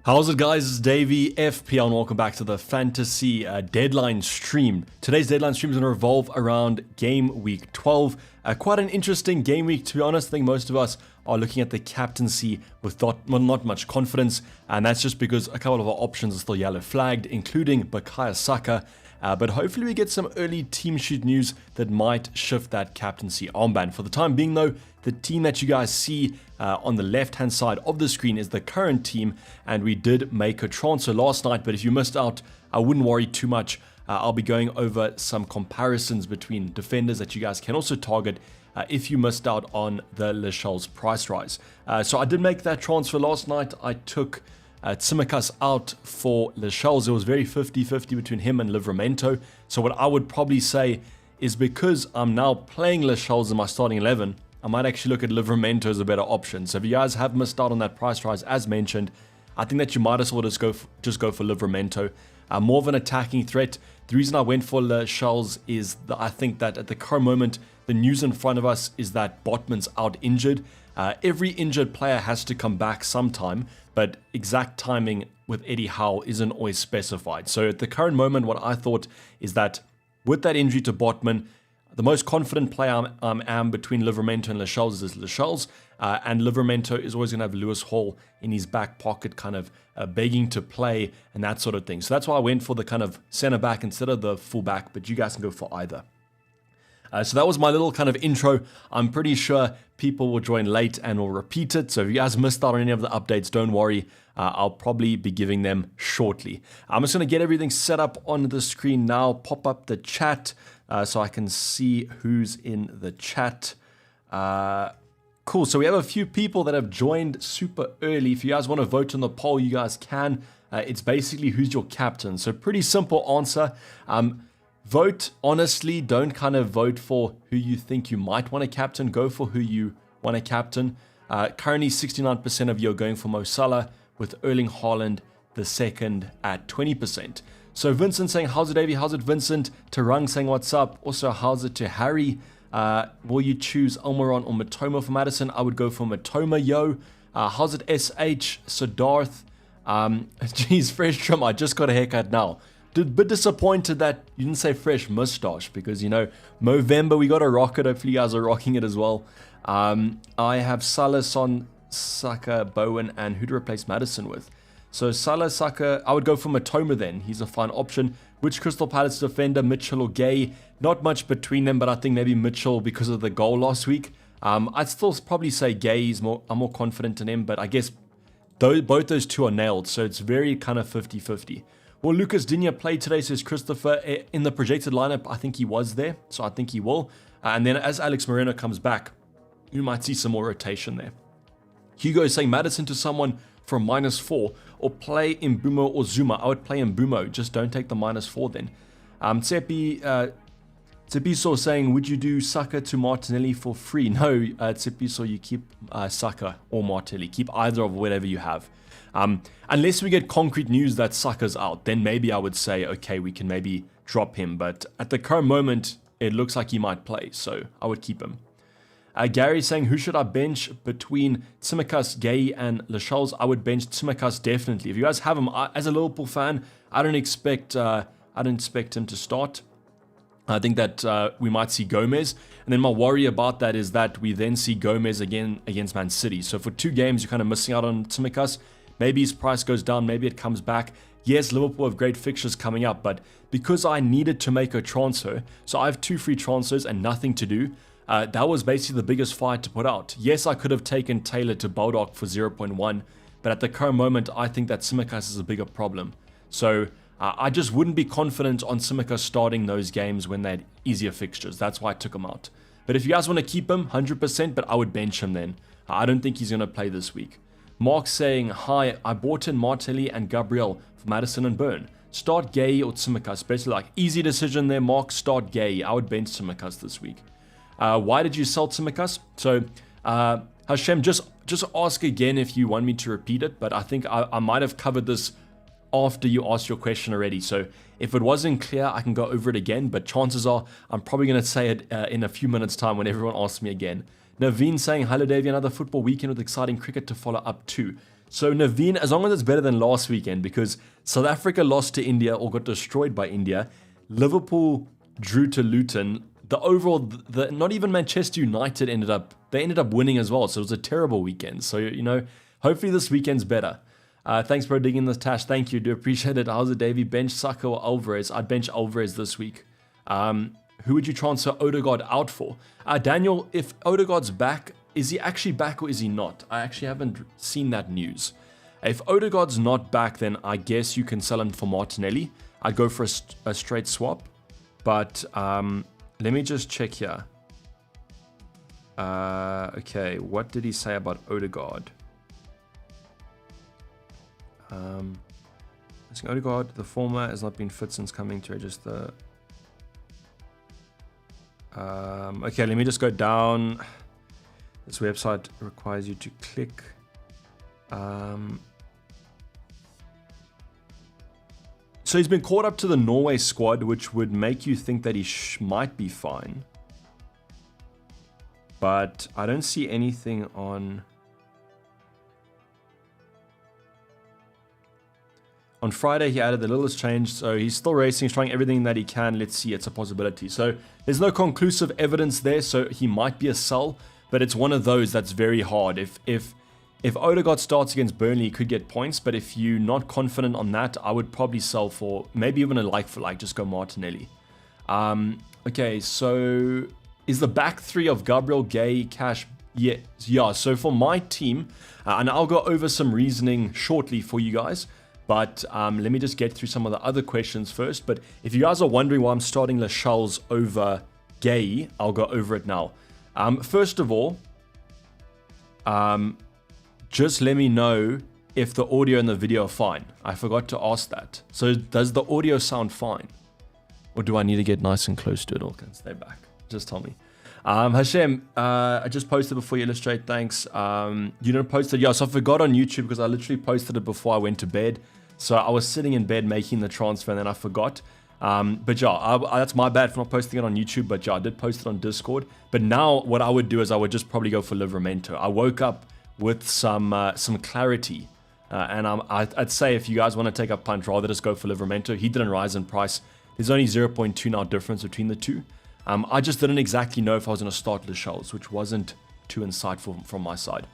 How's it, guys? It's Davey, FPL, and welcome back to the Fantasy Deadline Stream. Today's Deadline Stream is going to revolve around Game Week 12. Quite an interesting game week, to be honest. I think most of us are looking at the captaincy with not much confidence, and that's just because a couple of our options are still yellow flagged, including Bukayo Saka. But hopefully we get some early team sheet news that might shift that captaincy armband. For the time being, though, the team that you guys see on the left-hand side of the screen is the current team, and we did make a transfer last night, but if you missed out, I wouldn't worry too much. I'll be going over some comparisons between defenders that you guys can also target if you missed out on the Lascelles price rise. So I did make that transfer last night. I took Tsimikas out for Lascelles. It was very 50-50 between him and Livramento. So what I would probably say is, because I'm now playing Lascelles in my starting 11, I might actually look at Livramento as a better option. So if you guys have missed out on that price rise, as mentioned, I think that you might as well just go for Livramento. More of an attacking threat. The reason I went for Lascelles is that I think that at the current moment, the news in front of us is that Botman's out injured. Every injured player has to come back sometime, but exact timing with Eddie Howe isn't always specified. So at the current moment, what I thought is that with that injury to Botman, the most confident player I am between Livramento and Lascelles is Lascelles, and Livramento is always going to have Lewis Hall in his back pocket, kind of begging to play and that sort of thing. So that's why I went for the kind of center back instead of the full back, but you guys can go for either. So that was my little kind of intro. I'm pretty sure people will join late and will repeat it. So if you guys missed out on any of the updates, don't worry. I'll probably be giving them shortly. I'm just going to get everything set up on the screen now. Pop up the chat so I can see who's in the chat. Cool. So we have a few people that have joined super early. If you guys want to vote on the poll, you guys can. It's basically who's your captain. So pretty simple answer. Vote honestly. Don't kind of vote for who you think you might want to captain. Go for who you want to captain. Currently, 69% of you are going for Mo Salah, with Erling Haaland the second at 20%. So Vincent saying, how's it, Davey? How's it, Vincent? Tarang saying, what's up? Also, how's it to Harry? Will you choose Almiron or Matoma for Madison? I would go for Matoma, yo. How's it, SH? Siddharth? Geez, fresh trim. I just got a haircut now. Bit disappointed that you didn't say fresh mustache, because, you know, Movember, we got to rock it. Hopefully you guys are rocking it as well. I have Salah, Son, Saka, Bowen, and who to replace Madison with. So Salah, Saka, I would go for Matoma then. He's a fine option. Which Crystal Palace defender, Mitchell or Gay? Not much between them, but I think maybe Mitchell because of the goal last week. I'd still probably say Gay. I'm more confident in him, but I guess both those two are nailed. So it's very kind of 50-50. Will Lucas Digne play today, says Christopher? In the projected lineup, I think he was there, so I think he will. And then as Alex Moreno comes back, you might see some more rotation there. Hugo is saying Madison to someone from -4, or play Mbumo or Zuma. I would play Mbumo, just don't take the -4 then. Tsepiso saying, would you do Saka to Martinelli for free? No, Tsepiso, you keep Saka or Martinelli. Keep either of whatever you have. Unless we get concrete news that Saka's out, then maybe I would say, okay, we can maybe drop him. But at the current moment, it looks like he might play, so I would keep him. Gary saying, who should I bench between Tsimikas, Gay, and Lascelles? I would bench Tsimikas definitely. If you guys have him, as a Liverpool fan, I don't expect him to start. I think that we might see Gomez. And then my worry about that is that we then see Gomez again against Man City. So for 2 games, you're kind of missing out on Tsimikas. Maybe his price goes down, maybe it comes back. Yes, Liverpool have great fixtures coming up, but because I needed to make a transfer, so I have 2 free transfers and nothing to do, that was basically the biggest fight to put out. Yes, I could have taken Taylor to Baldock for 0.1, but at the current moment, I think that Tsimikas is a bigger problem. So I just wouldn't be confident on Tsimikas starting those games when they had easier fixtures. That's why I took him out. But if you guys want to keep him, 100%, but I would bench him then. I don't think he's going to play this week. Mark saying, hi, I bought in Martelli and Gabriel for Madison and Burn. Start Gay or Tsimikas. Basically, like, easy decision there, Mark. Start Gay. I would bench Tsimikas this week. Why did you sell Tsimikas? So, Hashem, just ask again if you want me to repeat it, but I think I might have covered this after you asked your question already. So if it wasn't clear, I can go over it again, but chances are I'm probably going to say it in a few minutes' time when everyone asks me again. Naveen saying, hello Davey, another football weekend with exciting cricket to follow up too. So Naveen, as long as it's better than last weekend, because South Africa lost to India or got destroyed by India, Liverpool drew to Luton. The overall, not even Manchester United ended up winning as well. So it was a terrible weekend. So, you know, hopefully this weekend's better. Thanks for digging this, Tash. Thank you. Do appreciate it. How's it, Davey? Bench Saka or Alvarez? I'd bench Alvarez this week. Who would you transfer Odegaard out for? Daniel, if Odegaard's back, is he actually back or is he not? I actually haven't seen that news. If Odegaard's not back, then I guess you can sell him for Martinelli. I'd go for a straight swap. But let me just check here. Okay, what did he say about Odegaard? Odegaard, the former, has not been fit since coming to register. Okay, let me just go down. This website requires you to click. So he's been called up to the Norway squad, which would make you think that he might be fine. But I don't see anything on... On Friday, he added the littlest change, so he's still racing, he's trying everything that he can. Let's see, it's a possibility. So there's no conclusive evidence there, so he might be a sell, but it's one of those that's very hard. If Odegaard starts against Burnley, he could get points, but if you're not confident on that, I would probably sell for maybe even a like-for-like, just go Martinelli. Okay, so is the back three of Gabriel, Gay, Cash? Yeah, so for my team, and I'll go over some reasoning shortly for you guys, but let me just get through some of the other questions first. But if you guys are wondering why I'm starting Lascelles over Gay, I'll go over it now. First of all, just let me know if the audio and the video are fine. I forgot to ask that. So does the audio sound fine? Or do I need to get nice and close to it, or can I stay back? Just tell me. Hashem, I just posted before you illustrate, thanks. You didn't post it? Yeah, so I forgot on YouTube because I literally posted it before I went to bed. So I was sitting in bed making the transfer and then I forgot. But yeah, that's my bad for not posting it on YouTube, but yeah, I did post it on Discord. But now what I would do is I would just probably go for Livramento. I woke up with some clarity. And I'd say if you guys want to take a punt, rather just go for Livramento. He didn't rise in price. There's only 0.2 now difference between the two. I just didn't exactly know if I was going to start Lascelles, which wasn't too insightful from my side.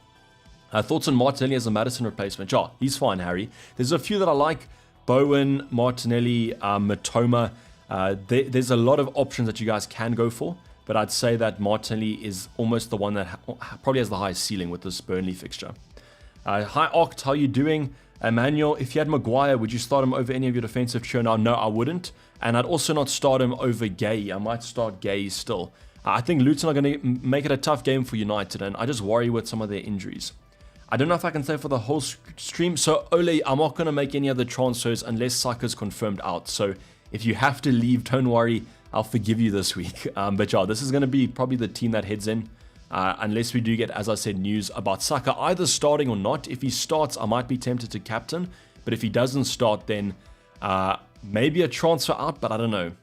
Thoughts on Martinelli as a Maddison replacement? Yeah, he's fine, Harry. There's a few that I like. Bowen, Martinelli, Matoma. There's a lot of options that you guys can go for, but I'd say that Martinelli is almost the one that probably has the highest ceiling with this Burnley fixture. Hi, Oct, how you doing? Emmanuel, if you had Maguire, would you start him over any of your defensive trio now? No, I wouldn't. And I'd also not start him over Gay. I might start Gay still. I think Luton are going to make it a tough game for United, and I just worry with some of their injuries. I don't know if I can say for the whole stream. So, Ole, I'm not going to make any other transfers unless Saka's confirmed out. So, if you have to leave, don't worry. I'll forgive you this week. But yeah, this is going to be probably the team that heads in. Unless we do get, as I said, news about Saka either starting or not. If he starts, I might be tempted to captain. But if he doesn't start, then maybe a transfer out, but I don't know.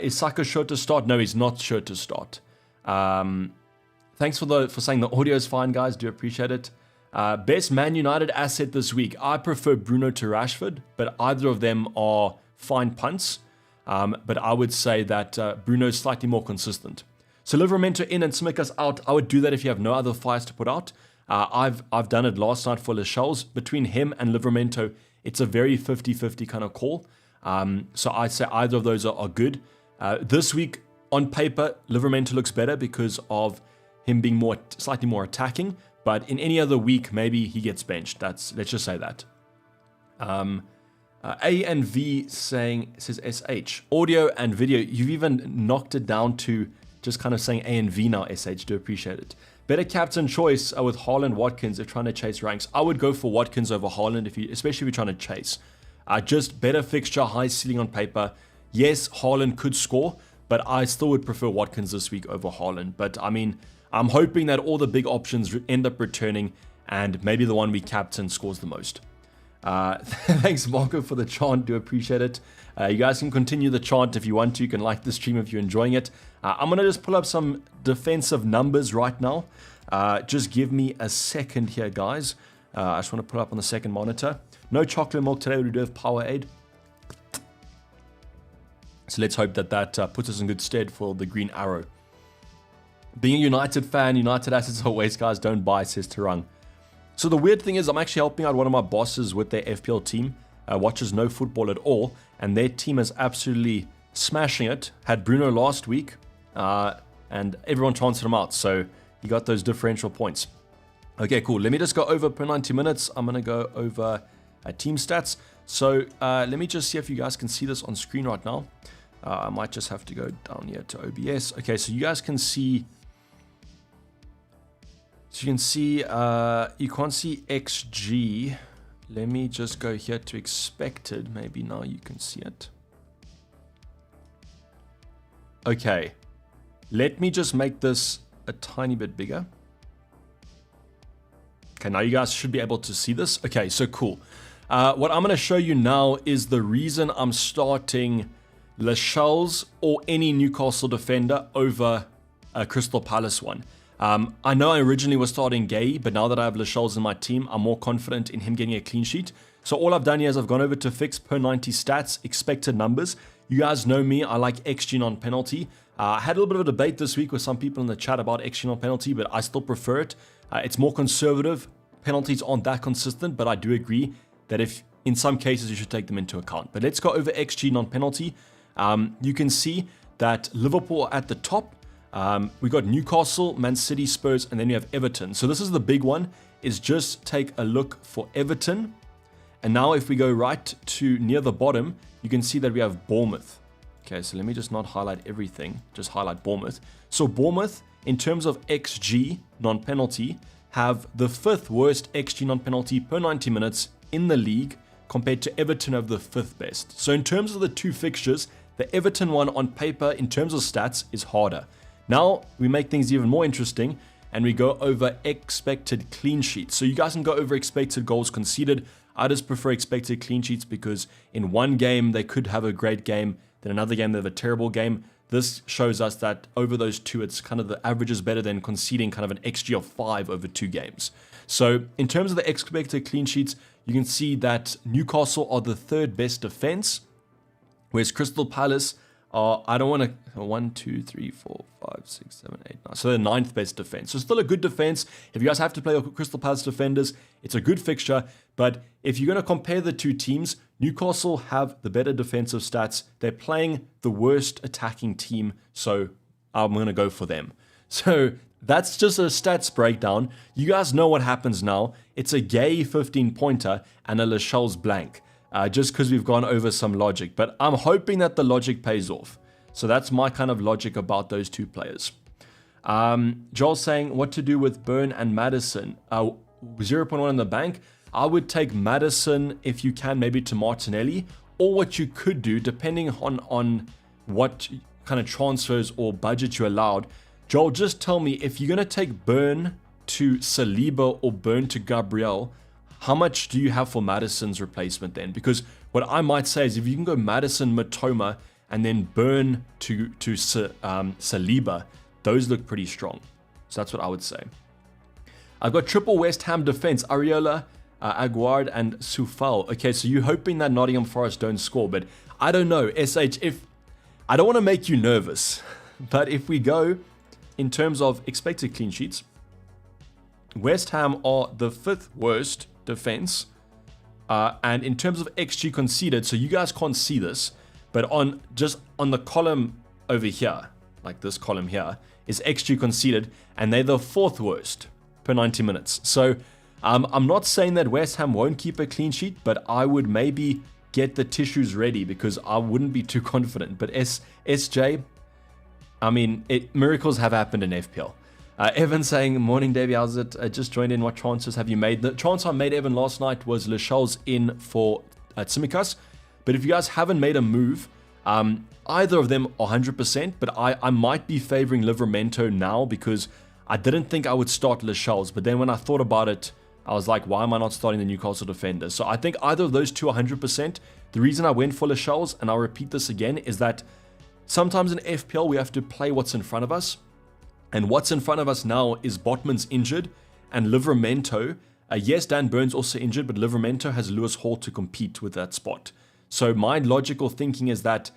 Is Saka sure to start? No, he's not sure to start. Thanks for saying the audio is fine, guys. Do appreciate it. Best Man United asset this week. I prefer Bruno to Rashford, but either of them are fine punts. But I would say that Bruno is slightly more consistent. So Livramento in and Tsimikas out. I would do that if you have no other fires to put out. I've done it last night for Lascelles. Between him and Livramento, it's a very 50-50 kind of call. So I'd say either of those are good. This week, on paper, Livramento looks better because of him being slightly more attacking. But in any other week, maybe he gets benched. Let's just say that. A and V says SH. Audio and video. You've even knocked it down to just kind of saying A and V now, SH. Do appreciate it. Better captain choice with Haaland, Watkins if trying to chase ranks. I would go for Watkins over Haaland, especially if you're trying to chase. Just better fixture, high ceiling on paper. Yes, Haaland could score, but I still would prefer Watkins this week over Haaland. But I mean, I'm hoping that all the big options end up returning and maybe the one we captain scores the most. Thanks, Marco, for the chant. Do appreciate it. You guys can continue the chant if you want to. You can like the stream if you're enjoying it. I'm going to just pull up some defensive numbers right now. Just give me a second here, guys. I just want to put it up on the second monitor. No chocolate milk today. We do have Powerade. So let's hope that puts us in good stead for the green arrow. Being a United fan, United assets always, guys, don't buy, says Tarang. So the weird thing is I'm actually helping out one of my bosses with their FPL team. Watches no football at all, and their team is absolutely smashing it. Had Bruno last week, and everyone transferred him out, so he got those differential points. Okay, cool. Let me just go over per 90 minutes. I'm going to go over team stats. So let me just see if you guys can see this on screen right now. I might just have to go down here to OBS. Okay, so you guys can see... So you can see, you can't see XG. Let me just go here to expected. Maybe now you can see it. Okay. Let me just make this a tiny bit bigger. Okay, now you guys should be able to see this. Okay, so cool. What I'm going to show you now is the reason I'm starting Lascelles or any Newcastle defender over a Crystal Palace one. I know I originally was starting Gay, but now that I have Lascelles in my team, I'm more confident in him getting a clean sheet. So all I've done here is I've gone over to fix per 90 stats, expected numbers. You guys know me, I like XG non-penalty. I had a little bit of a debate this week with some people in the chat about XG non-penalty, but I still prefer it. It's more conservative. Penalties aren't that consistent, but I do agree that if in some cases you should take them into account. But let's go over XG non-penalty. You can see that Liverpool at the top. We got Newcastle, Man City, Spurs, and then you have Everton. So this is the big one, is just take a look for Everton. And now if we go right to near the bottom, you can see that we have Bournemouth. Okay, so let me just not highlight everything, just highlight Bournemouth. So Bournemouth, in terms of XG non-penalty, have the 5th worst XG non-penalty per 90 minutes in the league, compared to Everton have the 5th best. So in terms of the two fixtures, the Everton one on paper, in terms of stats, is harder. Now we make things even more interesting and we go over expected clean sheets. So you guys can go over expected goals conceded. I just prefer expected clean sheets because in one game they could have a great game, then another game they have a terrible game. This shows us that over those two, it's kind of the average is better than conceding kind of an XG of 5 over 2 games. So in terms of the expected clean sheets, you can see that Newcastle are the 3rd best defense, whereas Crystal Palace are, I don't want to, 1, 2, 3, 4, 5, 6, 7, 8, 9. So they're 9th best defense. So still a good defense. If you guys have to play Crystal Palace defenders, it's a good fixture. But if you're going to compare the two teams, Newcastle have the better defensive stats. They're playing the worst attacking team, so I'm going to go for them. So that's just a stats breakdown. You guys know what happens now. It's a Gay 15-pointer and a Lascelles blank. Just because we've gone over some logic. But I'm hoping that the logic pays off. So that's my kind of logic about those two players. Joel's saying what to do with Burn and Maddison. 0.1 in the bank. I would take Maddison if you can, maybe to Martinelli. Or what you could do, depending on what kind of transfers or budget you allowed. Joel, just tell me, if you're going to take Burn to Saliba or Burn to Gabriel, how much do you have for Maddison's replacement then? Because what I might say is if you can go Maddison, Matoma, and then Burn to Saliba, those look pretty strong. So that's what I would say. I've got triple West Ham defense, Areola, Aguard, and Soufal. Okay, so you're hoping that Nottingham Forest don't score, but I don't know. SH, if I don't want to make you nervous, but if we go in terms of expected clean sheets, West Ham are the 5th worst defense, and in terms of XG conceded, so you guys can't see this, but on the column over here, like this column here, is XG conceded, and they're the 4th worst per 90 minutes. So I'm not saying that West Ham won't keep a clean sheet, but I would maybe get the tissues ready because I wouldn't be too confident. But SJ, I mean, miracles have happened in FPL. Evan saying, morning Davey, how's it? I just joined in. What transfers have you made? The transfer I made, Evan, last night was Lascelles in for Tsimikas. But if you guys haven't made a move, either of them 100%, but I might be favoring Livramento now because I didn't think I would start Lascelles. But then when I thought about it, I was like, why am I not starting the Newcastle defender? So I think either of those two 100%. The reason I went for Lascelles, and I'll repeat this again, is that sometimes in FPL we have to play what's in front of us. And what's in front of us now is Botman's injured and Livramento Yes, Dan Burns also injured, but Livramento has Lewis Hall to compete with that spot. So my logical thinking is that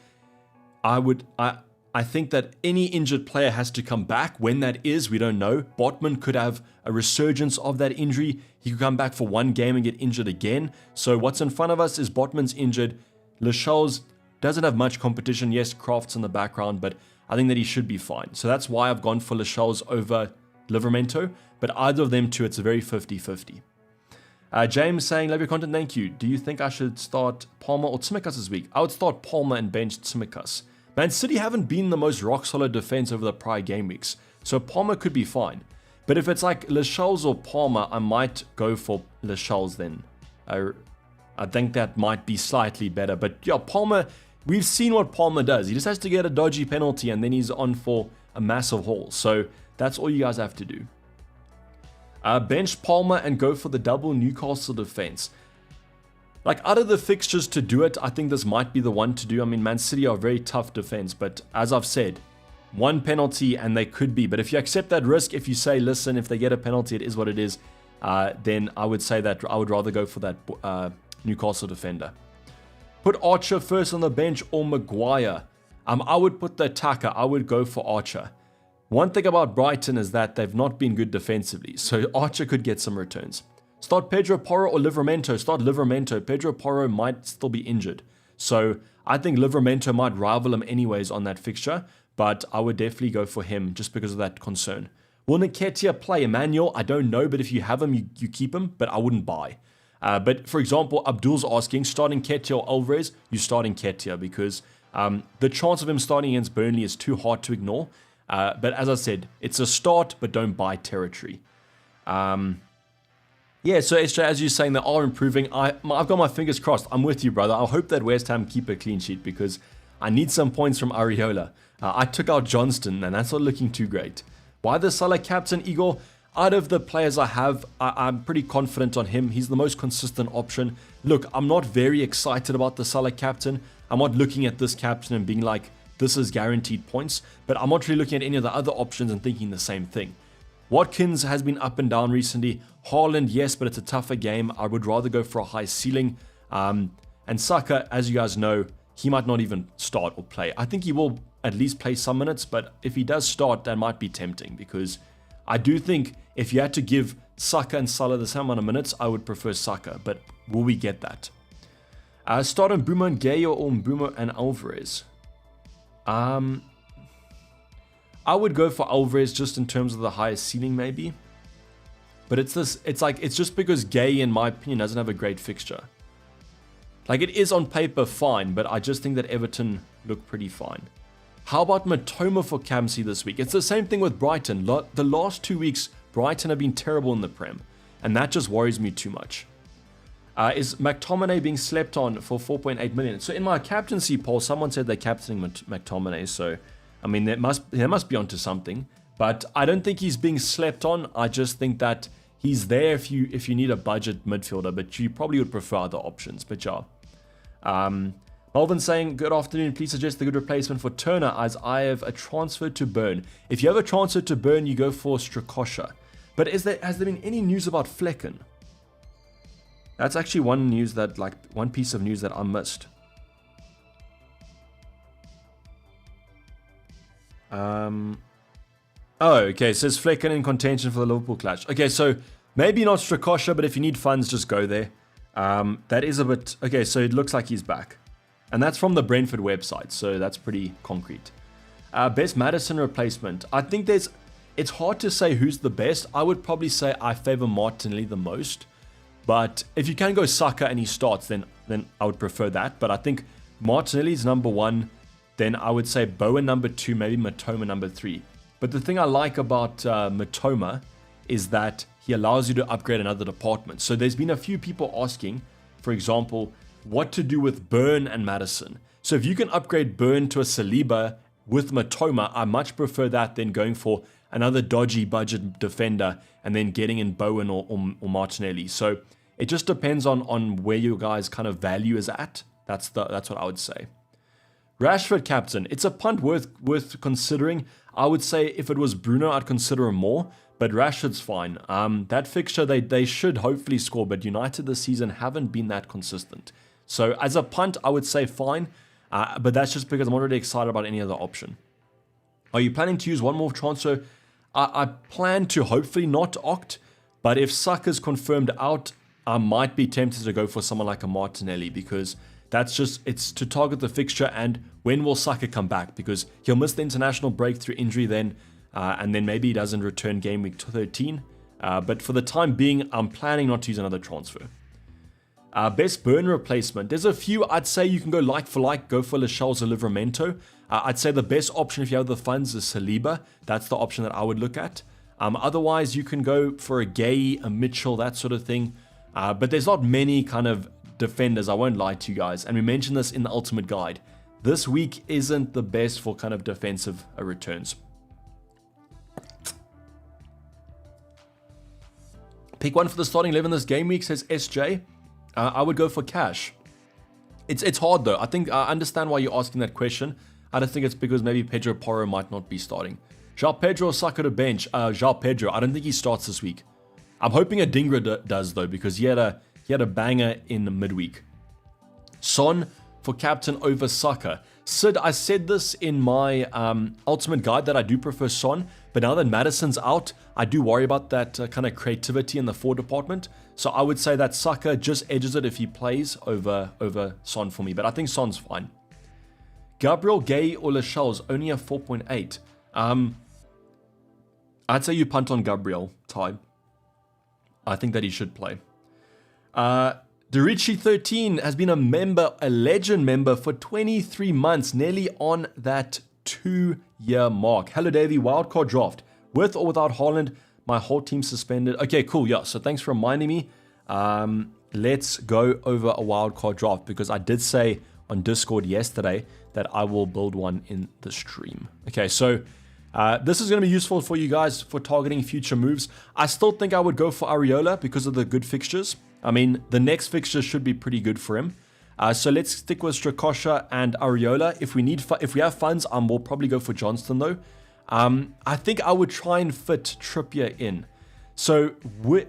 I think that any injured player has to come back. When that is, we don't know. Botman could have a resurgence of that injury. He could come back for one game and get injured again. So what's in front of us is Botman's injured. Lascelles doesn't have much competition. Yes, Kraft's in the background, but I think that he should be fine. So that's why I've gone for Lascelles over Livramento. But either of them two, it's a very 50-50. James saying, love your content, thank you. Do you think I should start Palmer or Tsimikas this week? I would start Palmer and bench Tsimikas. Man City haven't been the most rock-solid defense over the prior game weeks, so Palmer could be fine. But if it's like Lascelles or Palmer, I might go for Lascelles then. I think that might be slightly better. But yeah, Palmer, we've seen what Palmer does. He just has to get a dodgy penalty and then he's on for a massive haul. So that's all you guys have to do. Bench Palmer and go for the double Newcastle defense. Like, out of the fixtures to do it, I think this might be the one to do. I mean, Man City are a very tough defense, but as I've said, one penalty and they could be. But if you accept that risk, if you say, listen, if they get a penalty, it is what it is, then I would say that I would rather go for that Newcastle defender. Put Archer first on the bench or Maguire. I would put the attacker. I would go for Archer. One thing about Brighton is that they've not been good defensively, so Archer could get some returns. Start Pedro Porro or Livramento. Start Livramento. Pedro Porro might still be injured. So I think Livramento might rival him anyways on that fixture, but I would definitely go for him just because of that concern. Will Nketiah play? Emmanuel? I don't know, but if you have him, you keep him, but I wouldn't buy. But for example, Abdul's asking, starting Nketiah or Alvarez? You start Nketiah because the chance of him starting against Burnley is too hard to ignore. But as I said, it's a start, but don't buy territory. Yeah, so SJ, as you're saying, they are improving. I've got my fingers crossed. I'm with you, brother. I hope that West Ham keep a clean sheet because I need some points from Areola. I took out Johnston, and that's not looking too great. Why the Salah captain, Igor? Out of the players I have, I'm pretty confident on him. He's the most consistent option. Look, I'm not very excited about the Salah captain. I'm not looking at this captain and being like, this is guaranteed points. But I'm not really looking at any of the other options and thinking the same thing. Watkins has been up and down recently. Haaland, yes, but it's a tougher game. I would rather go for a high ceiling. And Saka, as you guys know, he might not even start or play. I think he will at least play some minutes, but if he does start, that might be tempting because I do think if you had to give Saka and Salah the same amount of minutes, I would prefer Saka, but will we get that? Start on Mbeumo and Gaio or Mbeumo and Alvarez? I would go for Alvarez just in terms of the highest ceiling maybe. But it's just because Gay, in my opinion, doesn't have a great fixture. Like, it is on paper fine, but I just think that Everton look pretty fine. How about Matoma for Captaincy this week? It's the same thing with Brighton. The last 2 weeks, Brighton have been terrible in the Prem, and that just worries me too much. Is McTominay being slept on for 4.8 million? So in my captaincy poll, someone said they're captaining McTominay, so I mean, they must be onto something. But I don't think he's being slept on. I just think that he's there if you need a budget midfielder, but you probably would prefer other options. But yeah. Melvin saying, good afternoon. Please suggest a good replacement for Turner as I have a transfer to Burn. If you have a transfer to Burn, you go for Strakosha. But has there been any news about Flecken? That's actually one piece of news that I missed. Oh, okay. It says Flecken in contention for the Liverpool clash. Okay, so maybe not Strakosha, but if you need funds, just go there. That is a bit... Okay, so it looks like he's back. And that's from the Brentford website, so that's pretty concrete. Best Maddison replacement. I think it's hard to say who's the best. I would probably say I favor Martinelli the most. But if you can go Saka and he starts, then I would prefer that. But I think Martinelli's number 1. Then I would say Bowen number 2, maybe Matoma number 3. But the thing I like about Matoma is that he allows you to upgrade another department. So there's been a few people asking, for example, what to do with Burn and Maddison. So if you can upgrade Burn to a Saliba with Matoma, I much prefer that than going for another dodgy budget defender and then getting in Bowen or Martinelli. So it just depends on where your guys' kind of value is at. That's what I would say. Rashford captain. It's a punt worth considering. I would say if it was Bruno, I'd consider him more. But Rashford's fine. That fixture, they should hopefully score, but United this season haven't been that consistent. So as a punt, I would say fine, but that's just because I'm already excited about any other option. Are you planning to use one more transfer? I plan to hopefully not opt, but if Saka's confirmed out, I might be tempted to go for someone like a Martinelli, because that's just, it's to target the fixture. And when will Saka come back? Because he'll miss the international break through injury then, and then maybe he doesn't return game week 13. But for the time being, I'm planning not to use another transfer. Best burn replacement. There's a few. I'd say you can go like for like, go for Lascelles or Livramento. I'd say the best option if you have the funds is Saliba. That's the option that I would look at. Otherwise, you can go for a Gay, a Mitchell, that sort of thing. But there's not many kind of defenders, I won't lie to you guys. And we mentioned this in the Ultimate Guide. This week isn't the best for kind of defensive returns. Pick one for the starting 11 this game week, says SJ. I would go for Cash. It's hard though. I think I understand why you're asking that question. I don't think it's because maybe Pedro Porro might not be starting. João Pedro or Saka to bench? João Pedro, I don't think he starts this week. I'm hoping Adingra does though, because he had a banger in the midweek. Son for captain over Saka. Sid, I said this in my ultimate guide that I do prefer Son, but now that Maddison's out, I do worry about that kind of creativity in the forward department. So I would say that Saka just edges it if he plays over Son for me, but I think Son's fine. Gabriel, Gay, or Lascelles, only a 4.8. I'd say you punt on Gabriel, Ty. I think that he should play. Derici13 has been a legend member for 23 months, nearly on that 2-year mark. Hello, Davey. Wildcard draft. With or without Haaland, my whole team suspended. Okay, cool. Yeah, so thanks for reminding me. Let's go over a wildcard draft, because I did say on Discord yesterday that I will build one in the stream. Okay, so this is going to be useful for you guys for targeting future moves. I still think I would go for Areola because of the good fixtures. I mean, the next fixture should be pretty good for him. So let's stick with Strakosha and Areola. If we have funds, we'll probably go for Johnston though. I think I would try and fit Trippier in. So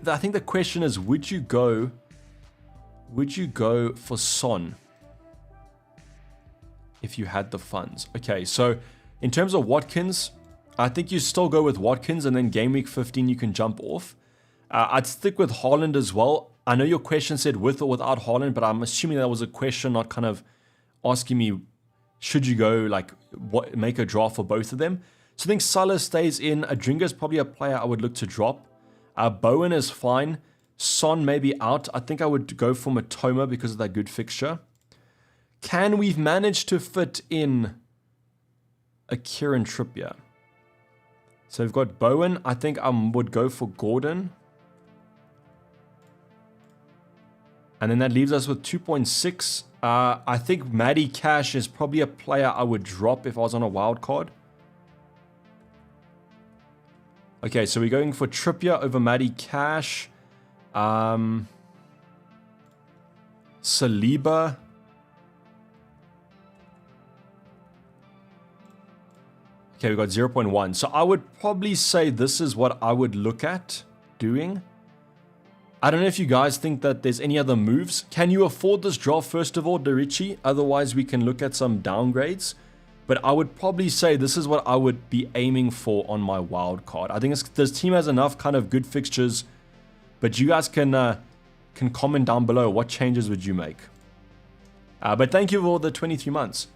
I think the question is, would you go for Son if you had the funds? Okay, so in terms of Watkins, I think you still go with Watkins, and then game week 15 you can jump off. I'd stick with Haaland as well. I know your question said with or without Haaland, but I'm assuming that was a question, not kind of asking me, should you go make a draft for both of them? So I think Salah stays in. Adringa is probably a player I would look to drop. Bowen is fine. Son may be out. I think I would go for Matoma because of that good fixture. We've managed to fit in a Kieran Trippier. So we've got Bowen. I think I would go for Gordon. And then that leaves us with 2.6. I think Matty Cash is probably a player I would drop if I was on a wild card. Okay, so we're going for Trippier over Matty Cash. Saliba. Okay, we got 0.1. So I would probably say this is what I would look at doing. I don't know if you guys think that there's any other moves. Can you afford this draft first of all, Derici? Otherwise, we can look at some downgrades. But I would probably say this is what I would be aiming for on my wild card. I think this team has enough kind of good fixtures. But you guys can comment down below. What changes would you make? But thank you for the 23 months.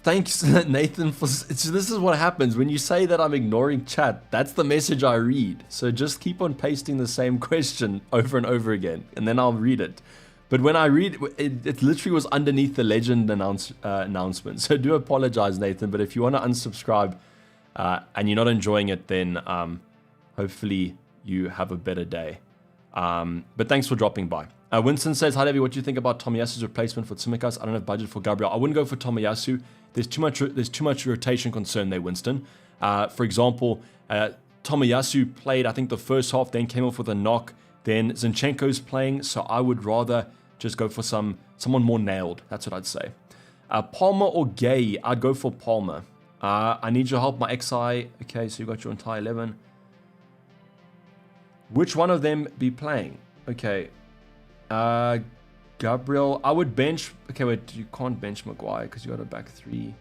Thanks, Nathan. This is what happens when you say that I'm ignoring chat. That's the message I read. So just keep on pasting the same question over and over again, and then I'll read it. But when I read it literally was underneath the legend announcement. So do apologize, Nathan. But if you want to unsubscribe and you're not enjoying it, then hopefully you have a better day. But thanks for dropping by. Winston says, hi, Debbie, what do you think about Tomiyasu's replacement for Tsimikas? I don't have budget for Gabriel. I wouldn't go for Tomiyasu. There's too much rotation concern there, Winston. For example, Tomiyasu played, I think, the first half, then came off with a knock. Then Zinchenko's playing, so I would rather just go for someone more nailed. That's what I'd say. Palmer or Gay? I'd go for Palmer. I need your help, my XI. Okay, so you got your entire 11. Which one of them be playing? Okay. Gabriel. I would bench. Okay, wait. You can't bench Maguire because you got a back 3.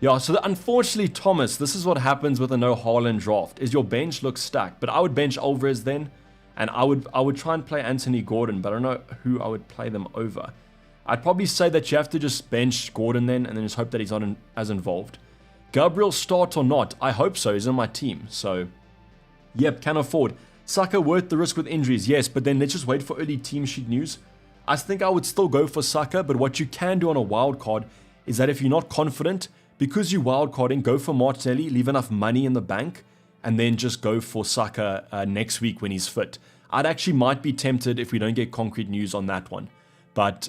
Yeah, so unfortunately, Thomas, this is what happens with a no Haaland draft, is your bench looks stacked. But I would bench Alvarez then, and I would try and play Anthony Gordon, but I don't know who I would play them over. I'd probably say that you have to just bench Gordon then, and then just hope that he's not as involved. Gabriel start or not? I hope so. He's in my team, so yep, can afford. Saka worth the risk with injuries? Yes, but then let's just wait for early team sheet news. I think I would still go for Saka, but what you can do on a wild card is that if you're not confident, because you're wildcarding, go for Martinelli, leave enough money in the bank, and then just go for Saka next week when he's fit. I'd actually might be tempted if we don't get concrete news on that one. But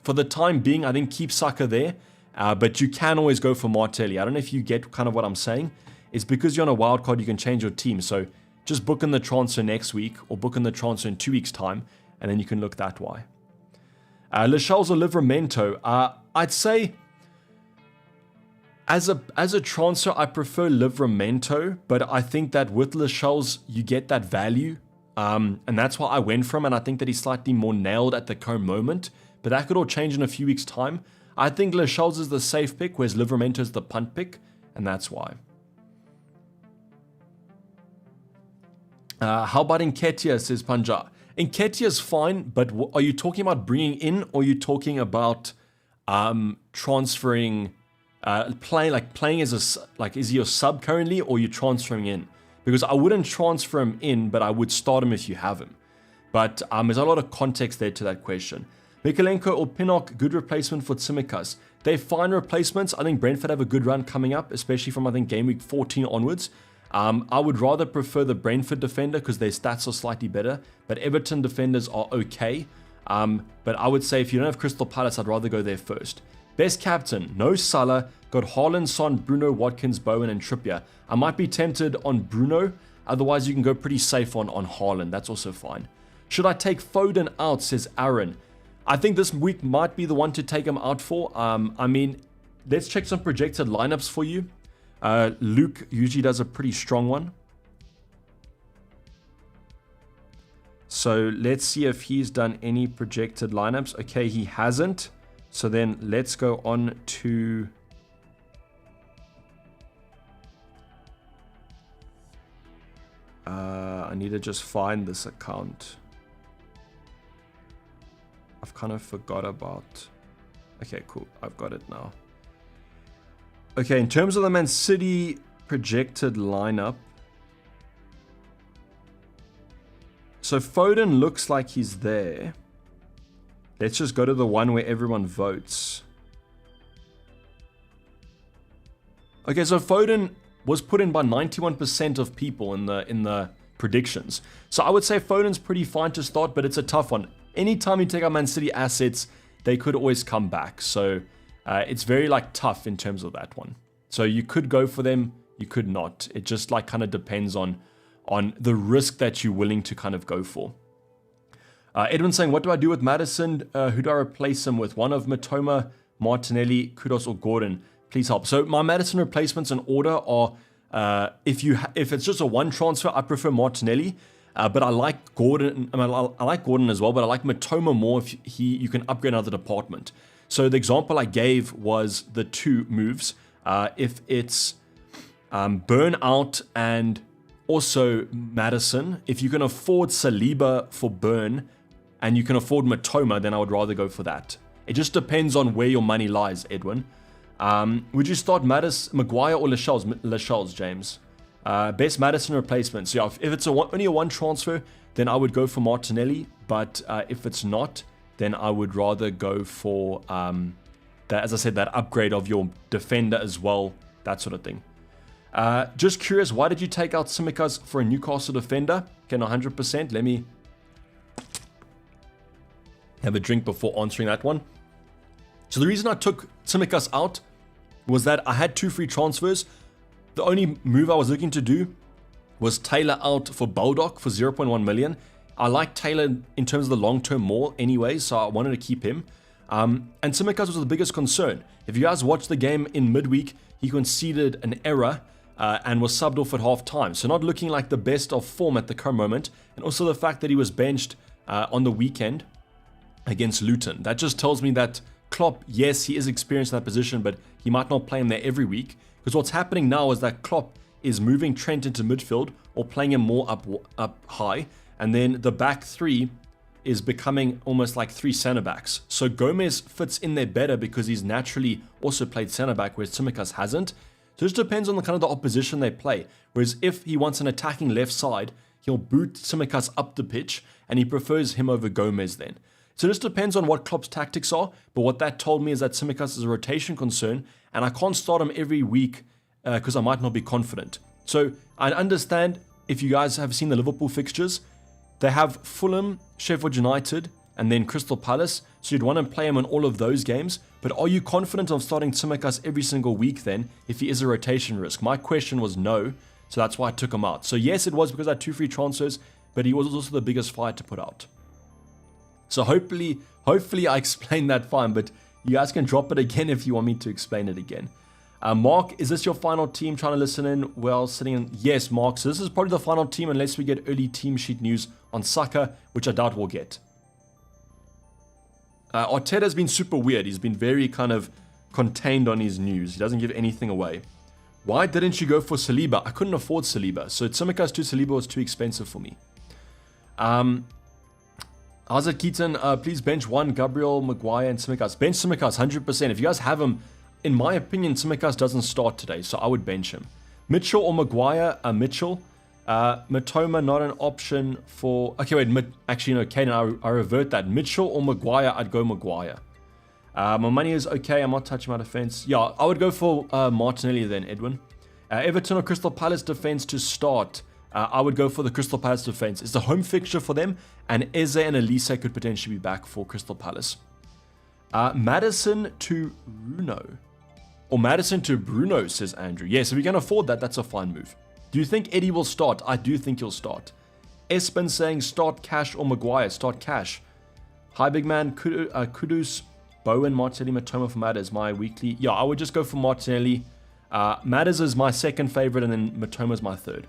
for the time being, I think keep Saka there, but you can always go for Martinelli. I don't know if you get kind of what I'm saying. It's because you're on a wildcard, you can change your team. So just book in the transfer next week, or book in the transfer in 2 weeks' time, and then you can look that way. Lascelles or Livramento? I'd say as a transfer, I prefer Livramento, but I think that with Lascelles, you get that value. And that's why I went from, and I think that he's slightly more nailed at the current moment, but that could all change in a few weeks' time. I think Lascelles is the safe pick, whereas Livramento is the punt pick, and that's why. How about Nketiah, says Panja. Nketiah is fine, but are you talking about bringing in, or are you talking about transferring, playing as is he your sub currently, or are you transferring in? Because I wouldn't transfer him in, but I would start him if you have him. But there's a lot of context there to that question. Mikalenko or Pinnock, good replacement for Tsimikas. They're fine replacements. I think Brentford have a good run coming up, especially from, I think, game week 14 onwards. I would rather prefer the Brentford defender because their stats are slightly better, but Everton defenders are okay. But I would say if you don't have Crystal Palace, I'd rather go there first. Best captain, no Salah, got Haaland, Son, Bruno, Watkins, Bowen, and Trippier. I might be tempted on Bruno, otherwise you can go pretty safe on Haaland, that's also fine. Should I take Foden out, says Aaron. I think this week might be the one to take him out for. I mean, let's check some projected lineups for you. Luke usually does a pretty strong one. So let's see if he's done any projected lineups. Okay, he hasn't. So then let's go on to... I need to just find this account. I've kind of forgot about... Okay, cool. I've got it now. Okay, in terms of the Man City projected lineup, so Foden looks like he's there. Let's just go to the one where everyone votes. Okay, so Foden was put in by 91% of people in the predictions. So I would say Foden's pretty fine to start, but it's a tough one. Anytime you take out Man City assets, they could always come back. So it's very tough in terms of that one. So you could go for them, you could not. It just kind of depends on the risk that you're willing to kind of go for. Edwin saying, what do I do with Maddison? Who do I replace him with? One of Matoma, Martinelli, Kudos, or Gordon? Please help. So my Maddison replacements in order are, if it's just a one transfer, I prefer Martinelli. But I like Gordon. I like Gordon as well, but I like Matoma more if you can upgrade another department. So the example I gave was the two moves. If it's Burnout and also Maddison, if you can afford Saliba for Burn and you can afford Matoma, then I would rather go for that. It just depends on where your money lies, Edwin. Would you start Maguire or Lascelles? Lascelles, James. Best Maddison replacement. So yeah, if it's only a one transfer, then I would go for Martinelli. But if it's not, then I would rather go for that, as I said, that upgrade of your defender as well, that sort of thing. Just curious, why did you take out Tsimikas for a Newcastle defender? Okay, 100%. Let me have a drink before answering that one. So the reason I took Tsimikas out was that I had 2 free transfers. The only move I was looking to do was Taylor out for Baldock for 0.1 million. I like Taylor in terms of the long term more anyway, so I wanted to keep him. And Tsimikas was the biggest concern. If you guys watched the game in midweek, he conceded an error and was subbed off at half time. So not looking like the best of form at the current moment. And also the fact that he was benched on the weekend against Luton. That just tells me that Klopp, yes, he is experienced in that position, but he might not play him there every week. Because what's happening now is that Klopp is moving Trent into midfield or playing him more up high. And then the back three is becoming almost like three centre backs. So Gomez fits in there better because he's naturally also played centre back, whereas Tsimikas hasn't. So it just depends on the kind of the opposition they play. Whereas if he wants an attacking left side, he'll boot Tsimikas up the pitch and he prefers him over Gomez then. So it just depends on what Klopp's tactics are. But what that told me is that Tsimikas is a rotation concern and I can't start him every week because I might not be confident. So I understand if you guys have seen the Liverpool fixtures, they have Fulham, Sheffield United, and then Crystal Palace. So you'd want to play him in all of those games. But are you confident of starting Tsimikas every single week then, if he is a rotation risk? My question was no, so that's why I took him out. So yes, it was because I had 2 free transfers, but he was also the biggest fight to put out. So hopefully I explained that fine, but you guys can drop it again if you want me to explain it again. Mark, is this your final team? Trying to listen in while sitting in? Yes, Mark. So this is probably the final team unless we get early team sheet news on Saka, which I doubt we'll get. Arteta's been super weird. He's been very kind of contained on his news. He doesn't give anything away. Why didn't you go for Saliba? I couldn't afford Saliba. So Tsimikas to Saliba was too expensive for me. Hazard Keaton, please bench one Gabriel, Maguire, and Tsimikas. Bench Tsimikas, 100%. If you guys have him, in my opinion, Tsimikas doesn't start today, so I would bench him. Mitchell or Maguire? Mitchell. Matoma, not an option for... Okay, wait, actually, no, Kaden, I revert that. Mitchell or Maguire? I'd go Maguire. My money is okay. I'm not touching my defense. Yeah, I would go for Martinelli then, Edwin. Everton or Crystal Palace defense to start. I would go for the Crystal Palace defense. It's the home fixture for them, and Eze and Elise could potentially be back for Crystal Palace. Madison to Bruno. Or Madison to Bruno, says Andrew. Yes, if we can afford that, that's a fine move. Do you think Eddie will start? I do think he'll start. Espen saying start Cash or Maguire. Start Cash. Hi, big man. Kudus, Bowen, Martinelli, Matoma for Matters. My weekly. Yeah, I would just go for Martinelli. Matters is my second favorite, and then Matoma's my third.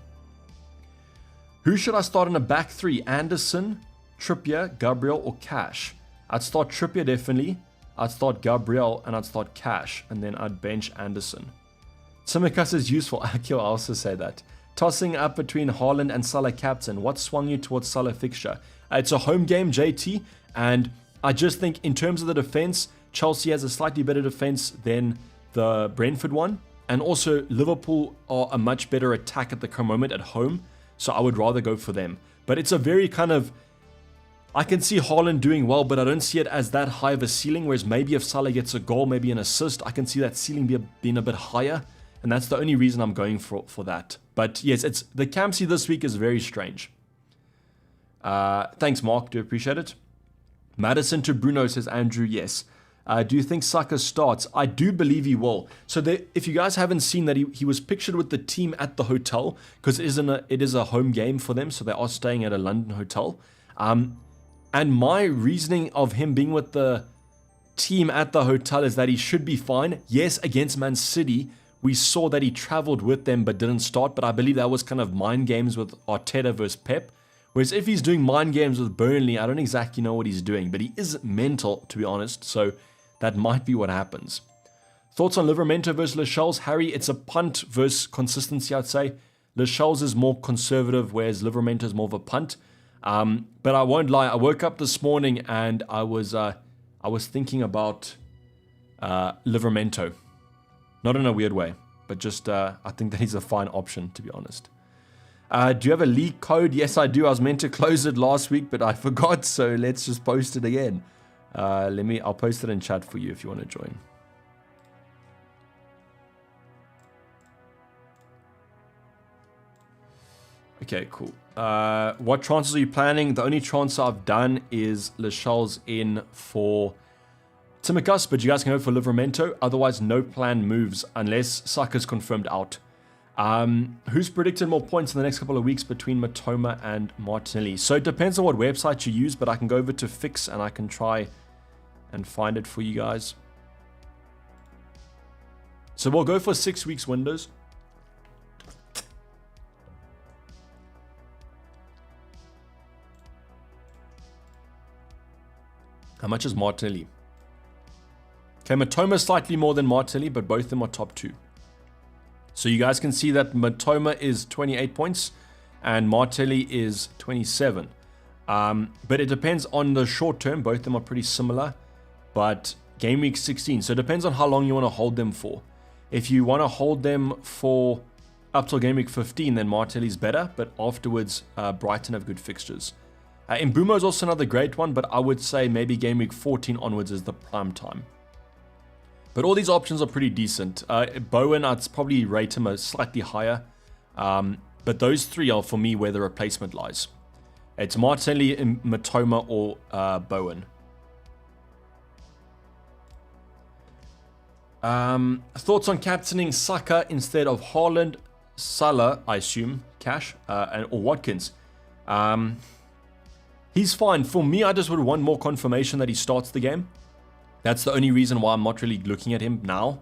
Who should I start in a back three? Anderson, Trippier, Gabriel, or Cash? I'd start Trippier definitely. I'd start Gabriel and I'd start Cash, and then I'd bench Anderson. Tsimikas is useful. Akil, I also say that. Tossing up between Haaland and Salah captain. What swung you towards Salah fixture? It's a home game, JT, and I just think in terms of the defense, Chelsea has a slightly better defense than the Brentford one, and also Liverpool are a much better attack at the current moment at home, so I would rather go for them. But it's a very kind of... I can see Haaland doing well, but I don't see it as that high of a ceiling, whereas maybe if Salah gets a goal, maybe an assist, I can see that ceiling being a bit higher, and that's the only reason I'm going for that. But yes, it's the Captaincy this week is very strange. Thanks, Mark. Do appreciate it. Madison to Bruno, says Andrew. Yes. Do you think Saka starts? I do believe he will. So if you guys haven't seen that, he was pictured with the team at the hotel, because it is a home game for them, so they are staying at a London hotel. And my reasoning of him being with the team at the hotel is that he should be fine. Yes, against Man City, we saw that he traveled with them but didn't start, but I believe that was kind of mind games with Arteta versus Pep. Whereas if he's doing mind games with Burnley, I don't exactly know what he's doing, but he is mental, to be honest, so that might be what happens. Thoughts on Livramento versus Lascelles? Harry, it's a punt versus consistency, I'd say. Lascelles is more conservative, whereas Livramento is more of a punt. But I won't lie, I woke up this morning and I was thinking about Livramento. Not in a weird way, but just I think that he's a fine option, to be honest. Do you have a league code? Yes, I do. I was meant to close it last week, but I forgot, so let's just post it again. I'll post it in chat for you if you want to join. Okay, cool. What transfers are you planning? The only transfer I've done is Lascelles in for Tsimikas, but you guys can go for Livramento. Otherwise, no planned moves unless Saka's confirmed out. Who's predicted more points in the next couple of weeks between Matoma and Martinelli? So it depends on what website you use, but I can go over to Fix and I can try and find it for you guys. So we'll go for 6 weeks windows. How much is Martinelli? Okay, Matoma slightly more than Martinelli, but both of them are top 2. So you guys can see that Matoma is 28 points and Martinelli is 27. But it depends on the short term. Both of them are pretty similar, but game week 16. So it depends on how long you want to hold them for. If you want to hold them for up till game week 15, then Martinelli's better, but afterwards, Brighton have good fixtures. Mbumo is also another great one, but I would say maybe game week 14 onwards is the prime time. But all these options are pretty decent. Bowen, I'd probably rate him a slightly higher. But those 3 are for me where the replacement lies. It's Martinelli, Matoma, or Bowen. Thoughts on captaining Saka instead of Haaland, Salah, I assume, Cash, or Watkins? He's fine. For me, I just would want more confirmation that he starts the game. That's the only reason why I'm not really looking at him now.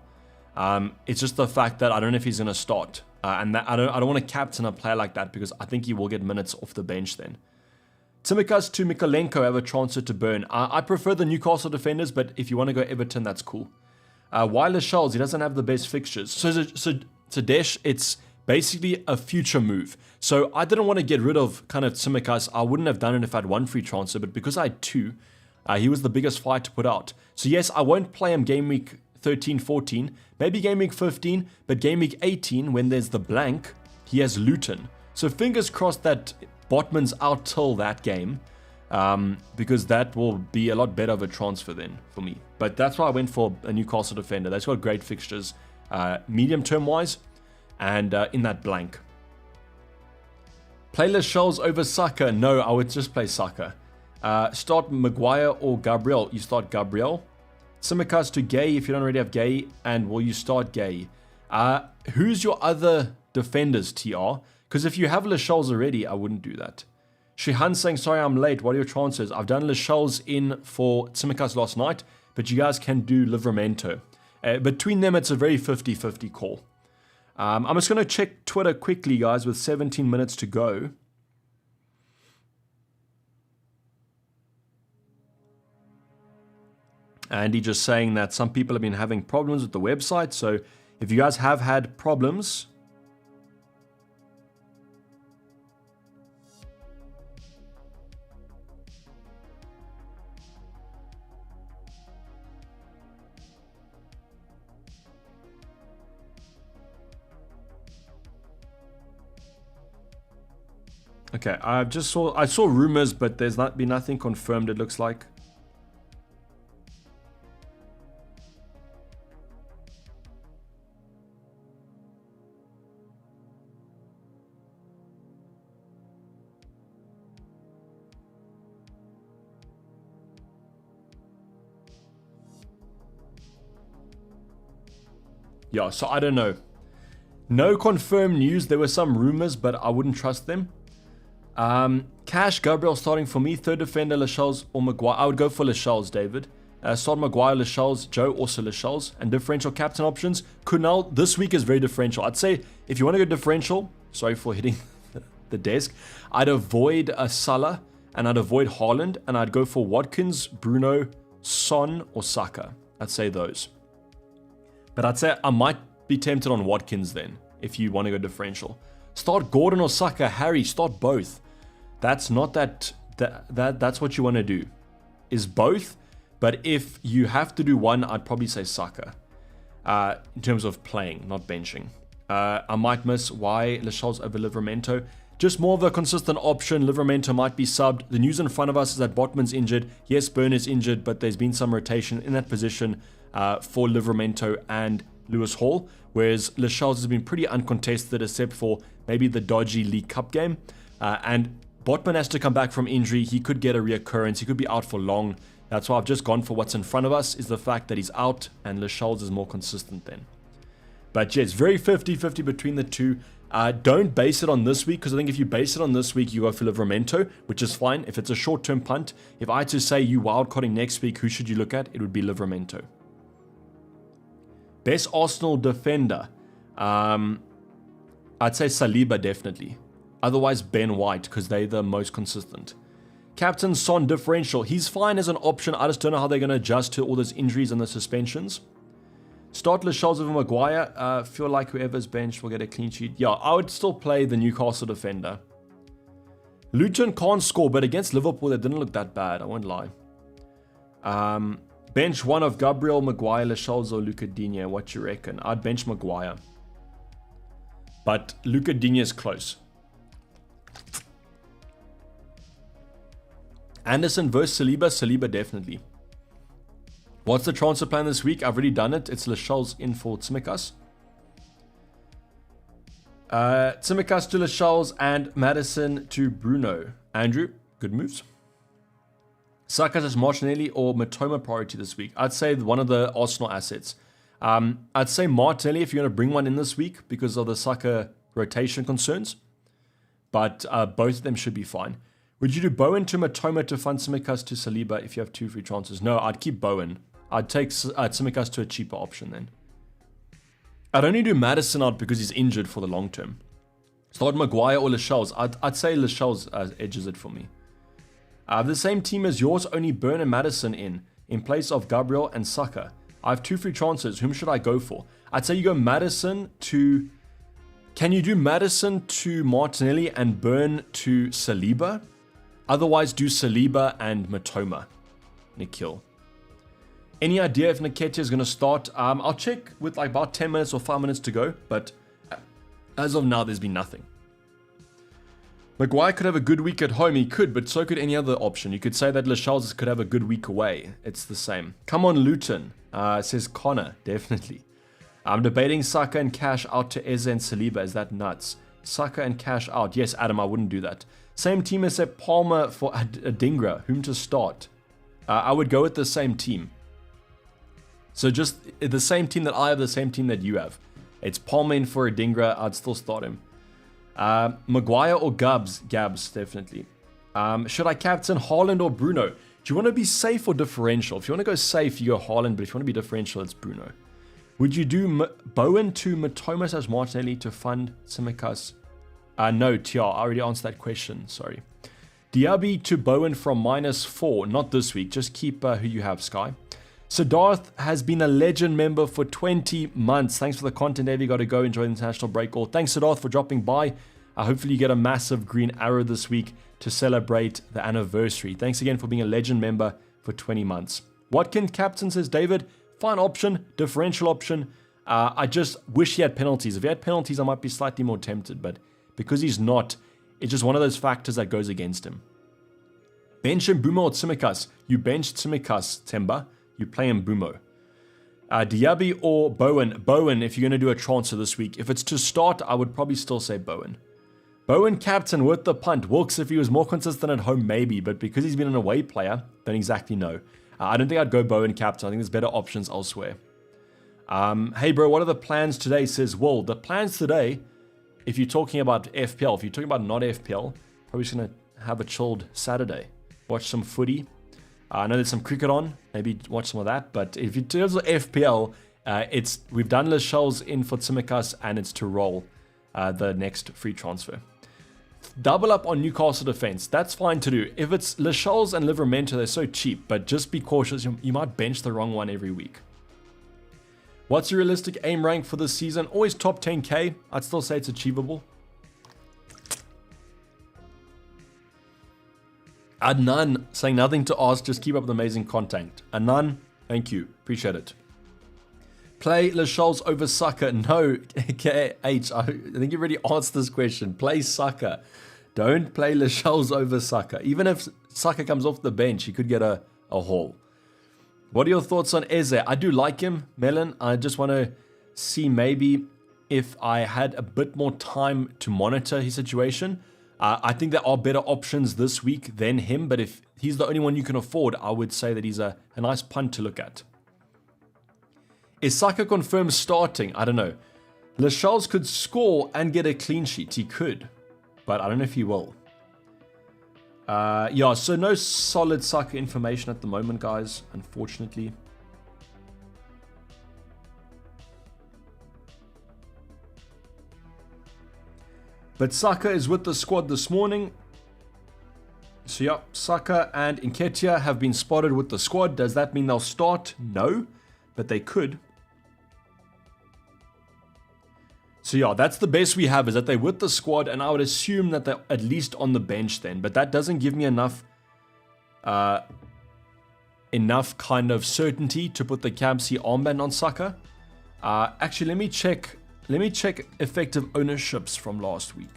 It's just the fact that I don't know if he's going to start. And that I don't want to captain a player like that because I think he will get minutes off the bench then. Tsimikas to Mikolenko have a transfer to burn. I prefer the Newcastle defenders, but if you want to go Everton, that's cool. Weiler Scholz, he doesn't have the best fixtures. So Desh, it's basically a future move. So I didn't want to get rid of kind of Tsimikas. I wouldn't have done it if I had 1 free transfer, but because I had 2, he was the biggest fight to put out. So yes, I won't play him game week 13, 14, maybe game week 15, but game week 18, when there's the blank, he has Luton. So fingers crossed that Botman's out till that game, because that will be a lot better of a transfer then for me. But that's why I went for a Newcastle defender. That's got great fixtures, medium term wise, and in that blank. Playlist Shells over Saka. No, I would just play Saka. Start Maguire or Gabriel. You start Gabriel. Tsimikas to Gay if you don't already have Gay. And will you start Gay? Who's your other defenders, TR? Because if you have Lascelles already, I wouldn't do that. Shihan saying, sorry I'm late. What are your transfers? I've done Lascelles in for Tsimikas last night, but you guys can do Livramento. Between them, it's a very 50-50 call. I'm just going to check Twitter quickly, guys, with 17 minutes to go. Andy just saying that some people have been having problems with the website. So if you guys have had problems, okay, I saw rumors, but there's not been nothing confirmed, it looks like. Yeah, so I don't know. No confirmed news. There were some rumors, but I wouldn't trust them. Cash, Gabriel starting for me. Third defender, Lascelles or Maguire. I would go for Lascelles, David. Start Maguire, Lascelles, Joe, also Lascelles. And differential captain options. Kunal, this week is very differential. I'd say if you want to go differential, sorry for hitting the desk, I'd avoid Salah and I'd avoid Haaland and I'd go for Watkins, Bruno, Son or Saka. I'd say those. But I'd say I might be tempted on Watkins then, if you want to go differential. Start Gordon or Saka. Harry, start both. That's not that's what you want to do, is both. But if you have to do one, I'd probably say Saka, in terms of playing, not benching. I might miss why Lascelles over Livramento. Just more of a consistent option. Livramento might be subbed. The news in front of us is that Botman's injured. Yes, Burn is injured, but there's been some rotation in that position for Livramento and Lewis Hall, whereas Lascelles has been pretty uncontested except for maybe the dodgy League Cup game. And Botman has to come back from injury. He could get a reoccurrence. He could be out for long. That's why I've just gone for what's in front of us, is the fact that he's out and Lascelles is more consistent then. But yeah, it's very 50-50 between the two. Don't base it on this week, because I think if you base it on this week, you go for Livramento, which is fine. If it's a short-term punt, if I had to say you wildcarding next week, who should you look at? It would be Livramento. Best Arsenal defender. I'd say Saliba, definitely. Otherwise, Ben White, because they're the most consistent. Captain Son differential. He's fine as an option. I just don't know how they're going to adjust to all those injuries and the suspensions. Start Lascelles over Maguire. Feel like whoever's benched will get a clean sheet. Yeah, I would still play the Newcastle defender. Luton can't score, but against Liverpool, they didn't look that bad. I won't lie. Bench one of Gabriel, Maguire, Lascelles, or Luca Digne. What you reckon? I'd bench Maguire. But Luca Digne is close. Anderson versus Saliba. Saliba, definitely. What's the transfer plan this week? I've already done it. It's Lascelles in for Tsimikas. Tsimikas to Lascelles and Madison to Bruno. Andrew, good moves. Saka as Martinelli or Matoma priority this week? I'd say one of the Arsenal assets. I'd say Martinelli if you're going to bring one in this week because of the Saka rotation concerns. But both of them should be fine. Would you do Bowen to Matoma to fund Tsimikas to Saliba if you have 2 free transfers? No, I'd keep Bowen. I'd take Tsimikas to a cheaper option then. I'd only do Madison out because he's injured for the long term. Start Maguire or Lascelles. I'd say Lascelles edges it for me. The same team as yours, only Burn and Madison in place of Gabriel and Saka. I have 2 free transfers. Whom should I go for? I'd say you go Madison to... Can you do Madison to Martinelli and Burn to Saliba? Otherwise, do Saliba and Matoma. Nikhil. Any idea if Nketiah is going to start? I'll check with like about 10 minutes or 5 minutes to go. But as of now, there's been nothing. Maguire could have a good week at home. He could, but so could any other option. You could say that Lascelles could have a good week away. It's the same. Come on, Luton, says Connor. Definitely. I'm debating Saka and cash out to Eze and Saliba. Is that nuts? Saka and cash out. Yes, Adam, I wouldn't do that. Same team as Sepp Palmer for Adingra. Whom to start? I would go with the same team. So just the same team that I have, the same team that you have. It's Palmer in for Adingra. I'd still start him. Maguire or Gabs, definitely. Should I captain Haaland or Bruno? Do you want to be safe or differential? If you want to go safe, you go Haaland, but if you want to be differential, it's Bruno. Would you do Bowen to Matoma as Martinelli to fund Tsimikas? No, TR, I already answered that question, sorry. Diaby to Bowen from -4, not this week, just keep who you have, Sky. Siddharth has been a legend member for 20 months. Thanks for the content, Dave. You got to go enjoy the international break. All thanks, Siddharth, for dropping by. Hopefully you get a massive green arrow this week to celebrate the anniversary. Thanks again for being a legend member for 20 months. Watkin captain, says David. Fine option, differential option. I just wish he had penalties. If he had penalties, I might be slightly more tempted, but because he's not, it's just one of those factors that goes against him. Bench Mbumo or Tsimikas? You bench Tsimikas, Temba. You play Mbumo. Diaby or Bowen? Bowen, if you're going to do a transfer this week. If it's to start, I would probably still say Bowen. Bowen captain with the punt. Wilkes, if he was more consistent at home, maybe. But because he's been an away player, don't exactly know. I don't think I'd go Bowen captain. I think there's better options elsewhere. Hey, bro, what are the plans today? Says Will. The plans today, if you're talking about FPL, if you're talking about not FPL, probably just going to have a chilled Saturday. Watch some footy. I know there's some cricket on. Maybe watch some of that. But if it terms of FPL, we've done Lascelles in for Tsimikas, and it's to roll the next free transfer. Double up on Newcastle defense. That's fine to do. If it's Lascelles and Livramento, they're so cheap. But just be cautious. You might bench the wrong one every week. What's your realistic aim rank for this season? Always top 10k. I'd still say it's achievable. Adnan saying nothing to ask, just keep up the amazing content. Adnan, thank you. Appreciate it. Play Lascelles over Saka. No, KH, I think you already answered this question. Play Saka. Don't play Lascelles over Saka. Even if Saka comes off the bench, he could get a haul. What are your thoughts on Eze? I do like him, Melon. I just want to see maybe if I had a bit more time to monitor his situation. I think there are better options this week than him, but if he's the only one you can afford, I would say that he's a nice punt to look at. Is Saka confirmed starting? I don't know. Lascelles could score and get a clean sheet. He could, but I don't know if he will. Yeah, so no solid Saka information at the moment, guys, unfortunately. But Saka is with the squad this morning. So yeah, Saka and Nketiah have been spotted with the squad. Does that mean they'll start? No, but they could. So yeah, that's the best we have, is that they're with the squad, and I would assume that they're at least on the bench then. But that doesn't give me enough kind of certainty to put the Captaincy armband on Saka. Actually, let me check effective ownerships from last week.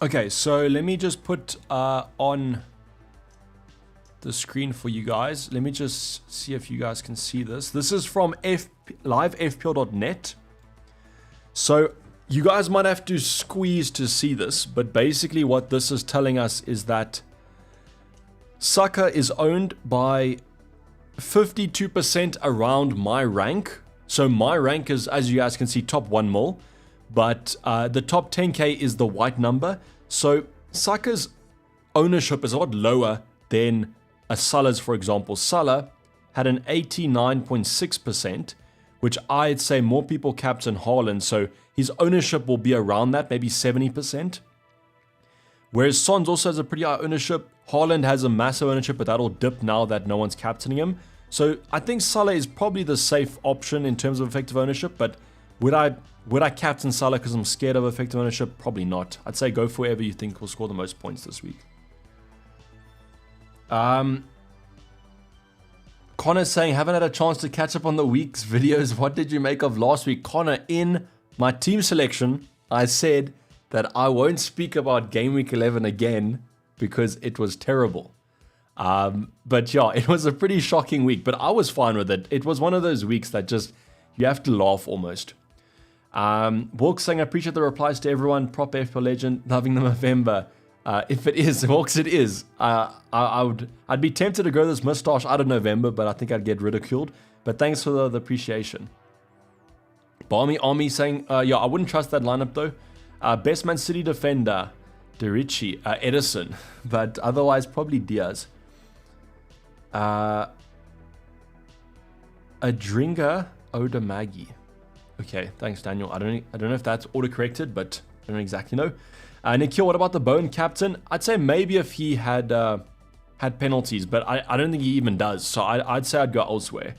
Okay, so let me just put on the screen for you guys. Let me just see if you guys can see this. This is from livefpl.net. So you guys might have to squeeze to see this, but basically what this is telling us is that Saka is owned by 52% around my rank. So my rank is, as you guys can see, top 1 mil. But the top 10k is the white number. So Saka's ownership is a lot lower than a Salah's, for example. Salah had an 89.6%, which I'd say more people captain Haaland. So his ownership will be around that, maybe 70%. Whereas Son's also has a pretty high ownership. Haaland has a massive ownership, but that'll dip now that no one's captaining him. So I think Salah is probably the safe option in terms of effective ownership, but would I captain Salah because I'm scared of effective ownership? Probably not. I'd say go for whoever you think will score the most points this week. Connor's saying, haven't had a chance to catch up on the week's videos. What did you make of last week? Connor, in my team selection, I said that I won't speak about game week 11 again because it was terrible. But yeah, it was a pretty shocking week, but I was fine with it. It was one of those weeks that just, you have to laugh almost. Walks saying, I appreciate the replies to everyone. Prop FPL legend, loving the November. If it is, Walks, it is. I'd be tempted to grow this mustache out of November, but I think I'd get ridiculed. But thanks for the appreciation. Barmy Army saying, yeah, I wouldn't trust that lineup though. Best Man City defender, De Ricci, Edison, but otherwise probably Diaz. Adringa Odamagi. Okay, thanks, Daniel. I don't know if that's auto-corrected, but I don't exactly know. Nikhil, what about the Bone captain? I'd say maybe if he had penalties, but I don't think he even does. So I'd say I'd go elsewhere.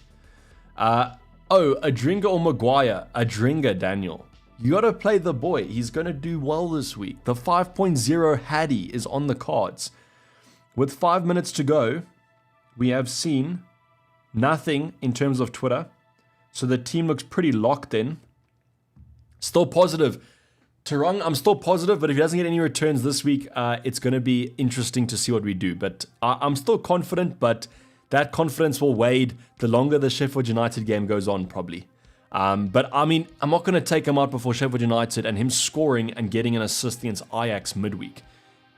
Adringa or Maguire? Adringa, Daniel. You got to play the boy. He's going to do well this week. The 5.0 Hattie is on the cards. With 5 minutes to go, we have seen nothing in terms of Twitter. So the team looks pretty locked in. Still positive. Tarang, I'm still positive, but if he doesn't get any returns this week, it's going to be interesting to see what we do. But I'm still confident, but that confidence will wane the longer the Sheffield United game goes on, probably. But I mean, I'm not going to take him out before Sheffield United and him scoring and getting an assist against Ajax midweek.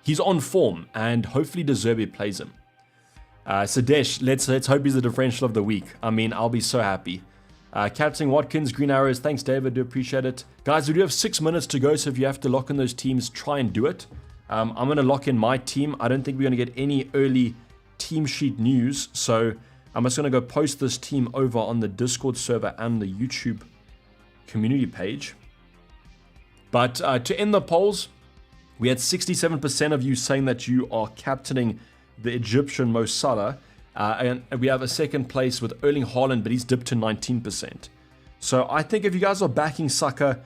He's on form, and hopefully De Zerbi plays him. Sadesh, let's hope he's the differential of the week. I mean, I'll be so happy. Captain Watkins, Green Arrows, thanks David, do appreciate it. Guys, we do have 6 minutes to go, so if you have to lock in those teams, try and do it. I'm going to lock in my team. I don't think we're going to get any early team sheet news, so I'm just going to go post this team over on the Discord server and the YouTube community page. But to end the polls, we had 67% of you saying that you are captaining the Egyptian Mo Salah. And we have a second place with Erling Haaland, but he's dipped to 19%. So I think if you guys are backing Saka,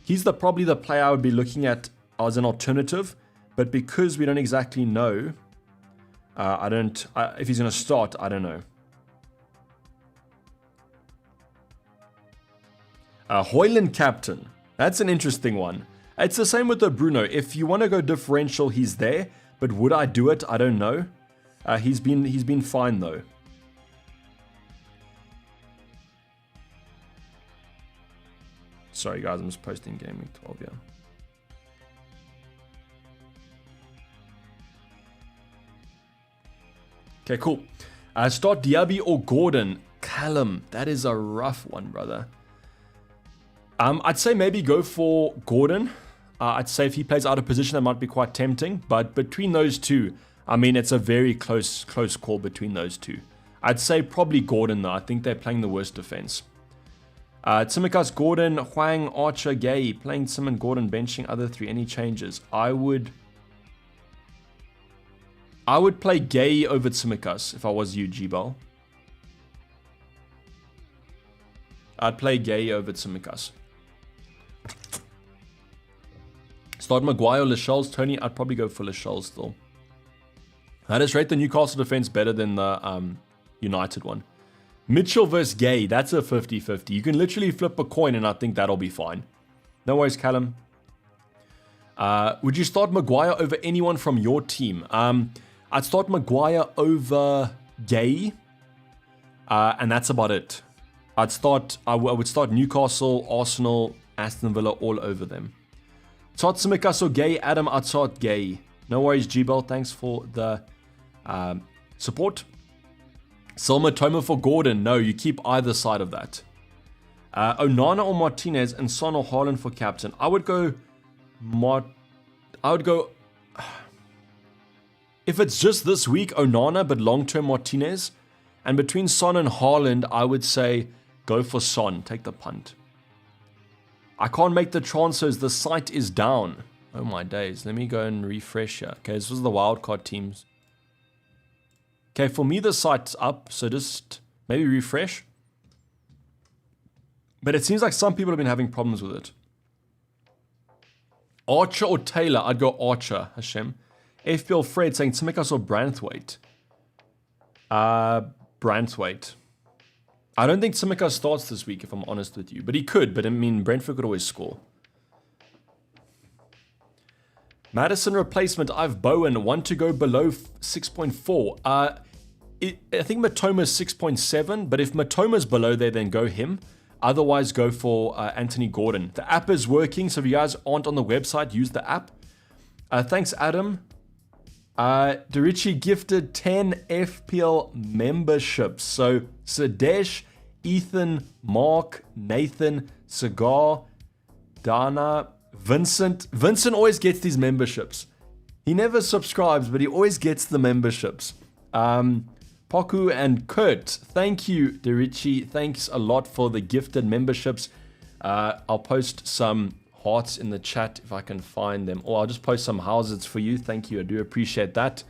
he's probably the player I would be looking at as an alternative. But because we don't exactly know, if he's going to start, I don't know. Hoyland captain. That's an interesting one. It's the same with the Bruno. If you want to go differential, he's there. But would I do it? I don't know. He's been fine though. Sorry, guys, I'm just posting Game Week 12 here. Okay, cool. Start Diaby or Gordon. Callum, that is a rough one, brother. I'd say maybe go for Gordon. I'd say if he plays out of position, that might be quite tempting. But between those two, I mean, it's a very close call between those two. I'd say probably Gordon, though. I think they're playing the worst defense. Tsimikas, Gordon, Huang, Archer, Gay. Playing Sim and Gordon, benching other three. Any changes? I would play Gay over Tsimikas if I was you, G-Ball. I'd play Gay over Tsimikas. Start Maguire, Lascelles, Tony. I'd probably go for Lascelles still. I just rate the Newcastle defense better than the United one. Mitchell versus Gay. That's a 50-50. You can literally flip a coin and I think that'll be fine. No worries, Callum. Would you start Maguire over anyone from your team? I'd start Maguire over Gay. And that's about it. I would start Newcastle, Arsenal, Aston Villa all over them. Start Tsimikas or Gay. Adam, I'd start Gay. No worries, G-Bell. Thanks for the support. Selma Toma for Gordon. No, you keep either side of that. Onana or Martinez and Son or Haaland for captain. I would go... If it's just this week, Onana, but long-term Martinez. And between Son and Haaland, I would say go for Son. Take the punt. I can't make the transfers. The site is down. Oh my days. Let me go and refresh here. Okay, this was the wildcard teams. Okay, for me, the site's up. So just maybe refresh. But it seems like some people have been having problems with it. Archer or Taylor? I'd go Archer, Hashem. FPL Fred saying Tsimikas or Branthwaite. Branthwaite. I don't think Tsimikas starts this week, if I'm honest with you. But he could. But I mean, Brentford could always score. Madison replacement. I've Bowen. Want to go below 6.4. I think Matoma's 6.7. But if Matoma's below there, then go him. Otherwise, go for Anthony Gordon. The app is working. So if you guys aren't on the website, use the app. Thanks, Adam. Dorichi gifted 10 FPL memberships. So Sadesh, Ethan, Mark, Nathan, Cigar, Dana, Vincent. Vincent always gets these memberships. He never subscribes, but he always gets the memberships. Poku and Kurt, thank you, Dorichi. Thanks a lot for the gifted memberships. I'll post some hearts in the chat if I can find them, or I'll just post some houses for you. Thank you, I do appreciate that.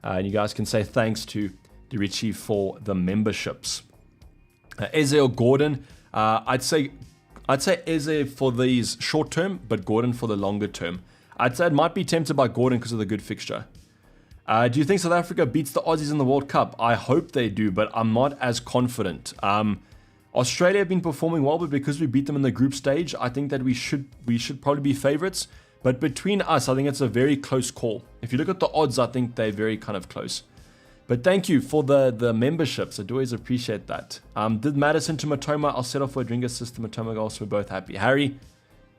And you guys can say thanks to Dorichi for the memberships. Eze or Gordon, I'd say Eze for these short term, but Gordon for the longer term. I'd say I might be tempted by Gordon because of the good fixture. Do you think South Africa beats the Aussies in the World Cup? I hope they do, but I'm not as confident. Australia have been performing well, but because we beat them in the group stage, I think that we should probably be favorites. But between us, I think it's a very close call. If you look at the odds, I think they're very kind of close. But thank you for the memberships. I do always appreciate that. Did Madison to Matoma? I'll set off for Adringa assist to Matoma goals. So we're both happy. Harry,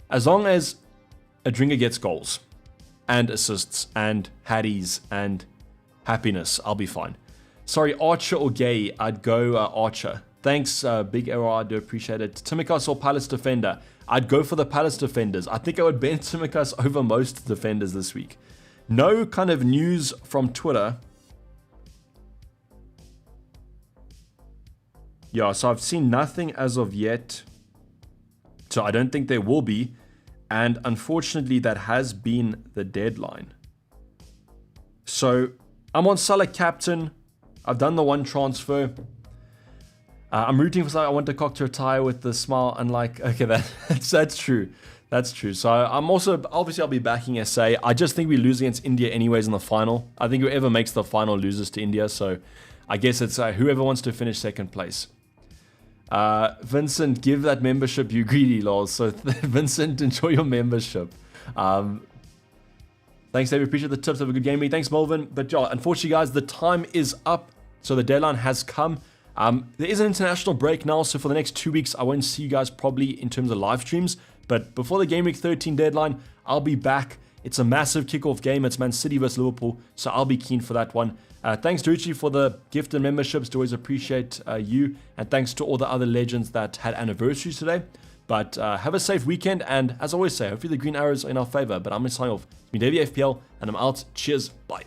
as long as Adringa gets goals and assists and haddies and happiness, I'll be fine. Sorry, Archer or Gay? I'd go Archer. Thanks, Big Error, I do appreciate it. Tsimikas or Palace Defender? I'd go for the Palace Defenders. I think I would bench Tsimikas over most defenders this week. No kind of news from Twitter. Yeah, so I've seen nothing as of yet. So I don't think there will be. And unfortunately, that has been the deadline. So I'm on Salah captain. I've done the one transfer. I'm rooting for Salah. I want the cock to retire with the smile. Unlike, okay, that's true. That's true. So I'm also, obviously, I'll be backing SA. I just think we lose against India anyways in the final. I think whoever makes the final loses to India. So I guess it's whoever wants to finish second place. Vincent, give that membership, you greedy lol. So Vincent, enjoy your membership. Thanks, David. Appreciate the tips. Have a good game week. Thanks, Melvin. But yeah, unfortunately, guys, the time is up. So the deadline has come. There is an international break now, so for the next 2 weeks, I won't see you guys probably in terms of live streams, But before the Game Week 13 deadline, I'll be back. It's a massive kickoff game. It's Man City versus Liverpool, so I'll be keen for that one. Thanks to Uchi for the gift and memberships. Do always appreciate you. And thanks to all the other legends that had anniversaries today. But have a safe weekend. And as I always say, hopefully the green arrows are in our favor. But I'm going to sign off. It's been Davey FPL, and I'm out. Cheers. Bye.